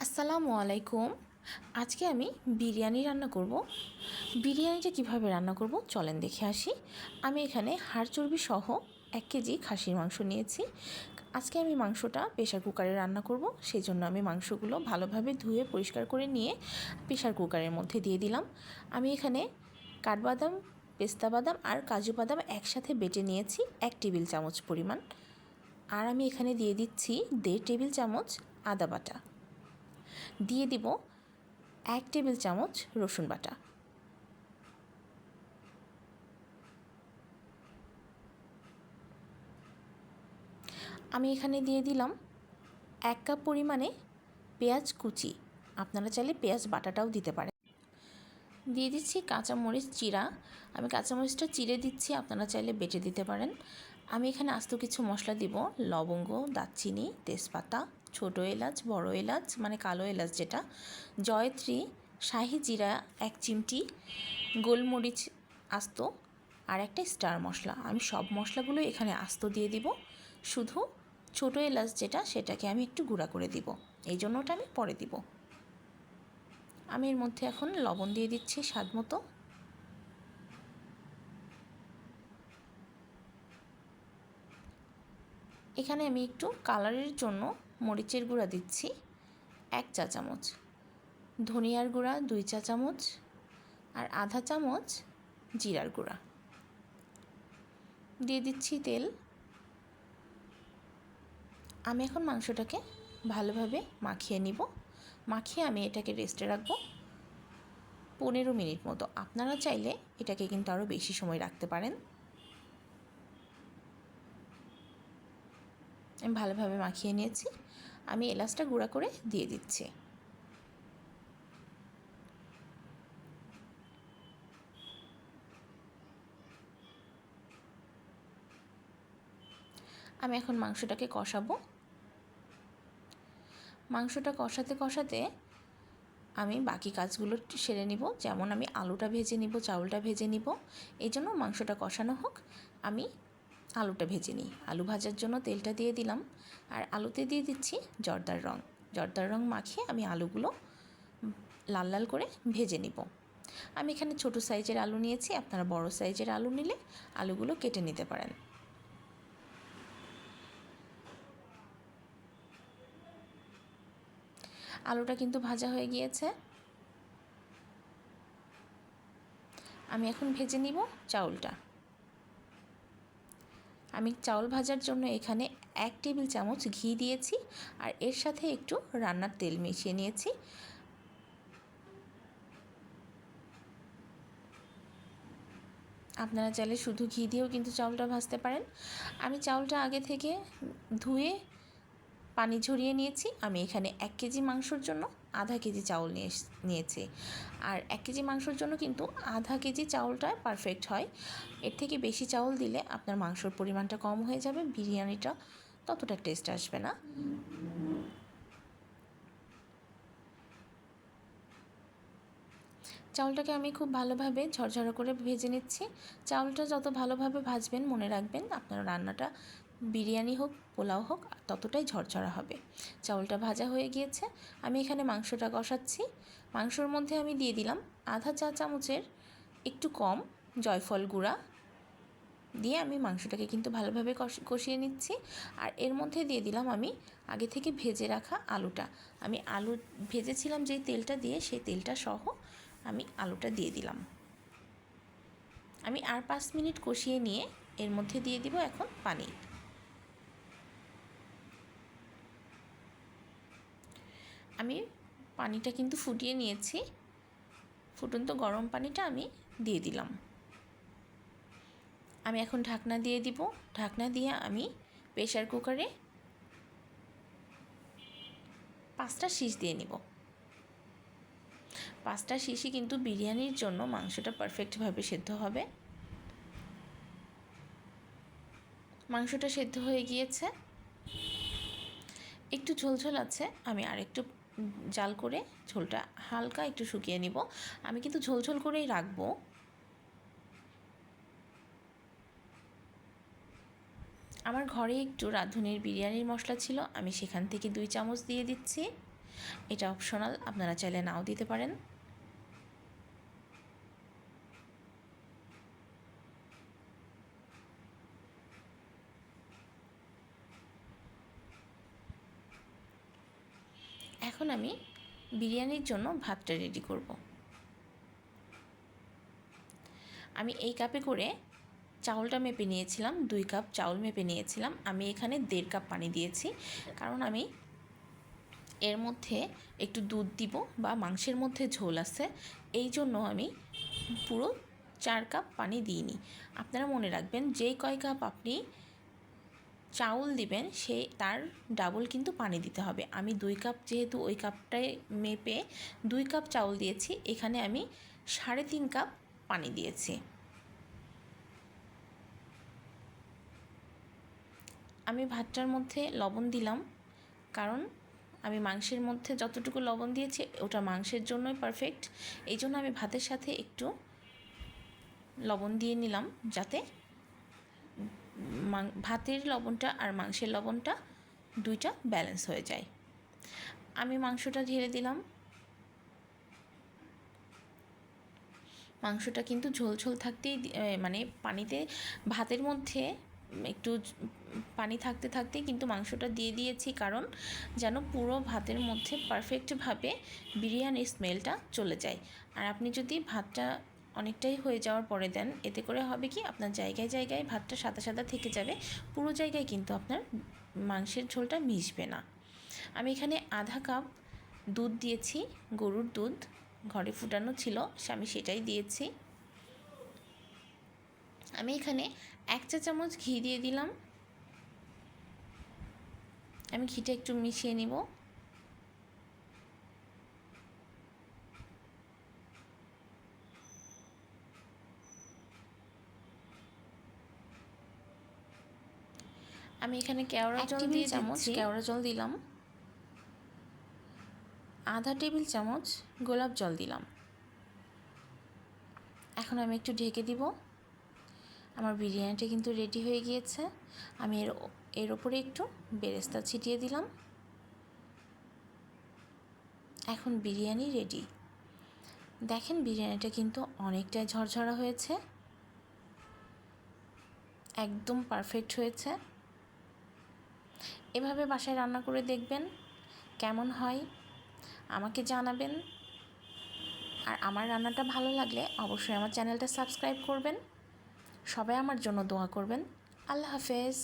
আসসালামু আলাইকুম। আজকে আমি বিরিয়ানি রান্না করব। বিরিয়ানিটা কিভাবে রান্না করব চলেন দেখে আসি। আমি এখানে হাড় চর্বি সহ 1 কেজি খাসির মাংস নিয়েছি। আজকে আমি মাংসটা প্রেশার কুকারে রান্না করব, সেই জন্য আমি মাংসগুলো ভালোভাবে ধুয়ে পরিষ্কার করে নিয়ে প্রেশার কুকারের মধ্যে দিয়ে দিলাম। আমি এখানে কাঠবাদাম, পেস্তা বাদাম আর কাজু বাদাম একসাথে বেটে নিয়েছি 1 টেবিল চামচ পরিমাণ। আর আমি এখানে দিয়ে দিচ্ছি 1.5 টেবিল চামচ আদা বাটা, দিয়ে দিব 1 টেবিল চামচ রসুন বাটা। আমি এখানে দিয়ে দিলাম 1 কাপ পরিমাণে পেঁয়াজ কুচি, আপনারা চাইলে পেঁয়াজ বাটাটাও দিতে পারেন। দিয়ে দিচ্ছি কাঁচামরিচ চিরা, আমি কাঁচামরিচটা চিড়ে দিচ্ছি, আপনারা চাইলে বেটে দিতে পারেন। আমি এখানে আস্ত কিছু মশলা দিব, লবঙ্গ, দারচিনি, তেজপাতা, ছোটো এলাচ, বড় এলাচ মানে কালো এলাচ যেটা, জয়ত্রী, শাহি জিরা 1 চিমটি, গোলমরিচ আস্ত আর একটা স্টার মশলা। আমি সব মশলাগুলো এখানে আস্ত দিয়ে দিব, শুধু ছোটো এলাচ যেটা সেটাকে আমি একটু গুঁড়া করে দিব, এই জন্য ওটা আমি পরে দিব। আমি এর মধ্যে এখন লবণ দিয়ে দিচ্ছি স্বাদ মতো। এখানে আমি একটু কালারের জন্য মরিচের গুঁড়া দিচ্ছি 1 চা চামচ, ধনিয়ার গুঁড়া 2 চা চামচ আর আধা চামচ জিরার গুঁড়া। দিয়ে দিচ্ছি তেল। আমি এখন মাংসটাকে ভালোভাবে মাখিয়ে নিব। মাখিয়ে আমি এটাকে রেস্টে রাখবো 15 মিনিট মতো। আপনারা চাইলে এটাকে কিন্তু আরও বেশি সময় রাখতে পারেন। আমি ভালোভাবে মাখিয়ে নিয়েছি। আমি এলাচটা গুঁড়া করে দিয়ে দিচ্ছি। আমি এখন মাংসটাকে কষাবো। মাংসটা কষাতে কষাতে আমি বাকি কাজগুলো সেরে নিব, যেমন আমি আলুটা ভেজে নিব, চাউলটা ভেজে নিব। এই জন্য মাংসটা কষানো হোক, আমি আলুটা ভেজে নিই। আলু ভাজার জন্য তেলটা দিয়ে দিলাম আর আলুতে দিয়ে দিচ্ছি জর্দার রং। জর্দার রং মাখিয়ে আমি আলুগুলো লাল লাল করে ভেজে নিব। আমি এখানে ছোটো সাইজের আলু নিয়েছি, আপনারা বড় সাইজের আলু নিলে আলুগুলো কেটে নিতে পারেন। আলুটা কিন্তু ভাজা হয়ে গিয়েছে। আমি এখন ভেজে নিব চাউলটা। আমি চাউল ভাজার জন্য এখানে 1 টেবিল চামচ ঘি দিয়েছি আর এর সাথে একটু রান্নার তেল মিশিয়ে নিয়েছি। আপনারা চাইলে শুধু ঘি দিয়েও কিন্তু চাউলটা ভাজতে পারেন। আমি চাউলটা আগে থেকে ধুয়ে পানি ঝরিয়ে নিয়েছি। আমি এখানে 1 কেজি মাংসর জন্য আধা কেজি চাউল নিয়েছি। আর 1 কেজি মাংসর জন্য কিন্তু আধা কেজি চাউলটা পারফেক্ট হয়। এর থেকে বেশি চাউল দিলে আপনার মাংসর পরিমাণটা কম হয়ে যাবে, বিরিয়ানিটা ততটা টেস্ট আসবে না। চাউলটাকে আমি খুব ভালোভাবে ঝরঝরা করে ভেজে নিচ্ছি। চাউলটা যত ভালোভাবে ভাজবেন মনে রাখবেন আপনার রান্নাটা বিরিয়ানি হোক পোলাও হোক ততটাই ঝরঝরা হবে। চাউলটা ভাজা হয়ে গিয়েছে। আমি এখানে মাংসটা কষাচ্ছি। মাংসর মধ্যে আমি দিয়ে দিলাম আধা চা চামচের একটু কম জয়ফল গুঁড়া দিয়ে আমি মাংসটাকে কিন্তু ভালোভাবে কষিয়ে নিচ্ছি। আর এর মধ্যে দিয়ে দিলাম আমি আগে থেকে ভেজে রাখা আলুটা। আমি আলু ভেজেছিলাম যেই তেলটা দিয়ে, সেই তেলটা সহ আমি আলুটা দিয়ে দিলাম। আমি আর 5 মিনিট কষিয়ে নিয়ে এর মধ্যে দিয়ে দিব এখন পানি। আমি পানিটা কিন্তু ফুটিয়ে নিয়েছি, ফুটন্ত গরম পানিটা আমি দিয়ে দিলাম। আমি এখন ঢাকনা দিয়ে দিব। ঢাকনা দিয়ে আমি প্রেশার কুকারে 5টা সিটি দিয়ে নিব। 5টা সিটি কিন্তু বিরিয়ানির জন্য মাংসটা পারফেক্টভাবে সেদ্ধ হবে। মাংসটা সেদ্ধ হয়ে গিয়েছে, একটু ঝোলঝোল আছে। আমি আরেকটু জাল করে ঝোলটা হালকা একটু শুকিয়ে নিব। আমি কিন্তু ঝোলঝোল করেই রাখবো। আমার ঘরে একটু রাঁধুনির বিরিয়ানির মশলা ছিল, আমি সেখান থেকে 2 চামচ দিয়ে দিচ্ছি। এটা অপশনাল, আপনারা চাইলে নাও দিতে পারেন। এখন আমি বিরিয়ানির জন্য ভাতটা রেডি করব। আমি এই কাপে করে চাউলটা মেপে নিয়েছিলাম, 2 কাপ চাউল মেপে নিয়েছিলাম। আমি এখানে 1.5 কাপ পানি দিয়েছি, কারণ আমি এর মধ্যে একটু দুধ দিব বা মাংসের মধ্যে ঝোল আছে, এই জন্য আমি পুরো 4 কাপ পানি দিইনি। আপনারা মনে রাখবেন, যেই কয় কাপ আপনি চাউল দিবেন তার ডাবল কিন্তু পানি দিতে হবে। আমি 2 কাপ, যেহেতু ওই কাপটায় মেপে 2 কাপ চাউল দিয়েছি, এখানে আমি 3.5 কাপ পানি দিয়েছি। আমি ভাতটার মধ্যে লবণ দিলাম, কারণ আমি মাংসের মধ্যে যতটুকু লবণ দিয়েছি ওটা মাংসের জন্যই পারফেক্ট। এই জন্য আমি ভাতের সাথে একটু লবণ দিয়ে নিলাম, যাতে ভাতের লবণটা আর মাংসের লবণটা দুইটা ব্যালেন্স হয়ে যায়। আমি মাংসটা ঢেলে দিলাম। মাংসটা কিন্তু ঝোল ঝোল থাকতেই, মানে পানিতে, ভাতের মধ্যে একটু পানি থাকতে থাকতেই কিন্তু মাংসটা দিয়ে দিয়েছি, কারণ যেন পুরো ভাতের মধ্যে পারফেক্টভাবে বিরিয়ানির স্মেলটা চলে যায়। আর আপনি যদি ভাতটা অনেকটাই হয়ে যাওয়ার পরে দেন, এতে করে হবে কি, আপনার জায়গায় জায়গায় ভাতটা সাদা সাদা থেকে যাবে, পুরো জায়গায় কিন্তু আপনার মাংসের ঝোলটা মিশবে না। আমি এখানে আধা কাপ দুধ দিয়েছি, গরুর দুধ ঘরে ফুটানো ছিল, আমি সেটাই দিয়েছি। আমি এখানে 1 চা চামচ ঘি দিয়ে দিলাম। আমি ঘিটা একটু মিশিয়ে নিব। আমি এখানে কেওড়া জল দিয়ে দিচ্ছি, কেওড়া জল দিলাম। আধা টেবিল চামচ গোলাপ জল দিলাম। এখন আমি একটু ঢেকে দিব। আমার বিরিয়ানিটা কিন্তু রেডি হয়ে গিয়েছে। আমি এর ওপরে একটু বেরেস্তা ছিটিয়ে দিলাম। এখন বিরিয়ানি রেডি। দেখেন, বিরিয়ানিটা কিন্তু অনেকটাই ঝরঝরা হয়েছে, একদম পারফেক্ট হয়েছে। এভাবে বাসায় রান্না করে দেখবেন, কেমন হয় আমাকে জানাবেন। আর আমার রান্নাটা ভালো লাগলে অবশ্যই আমার চ্যানেলটা সাবস্ক্রাইব করবেন। সবাই আমার জন্য দোয়া করবেন। আল্লাহ হাফেজ।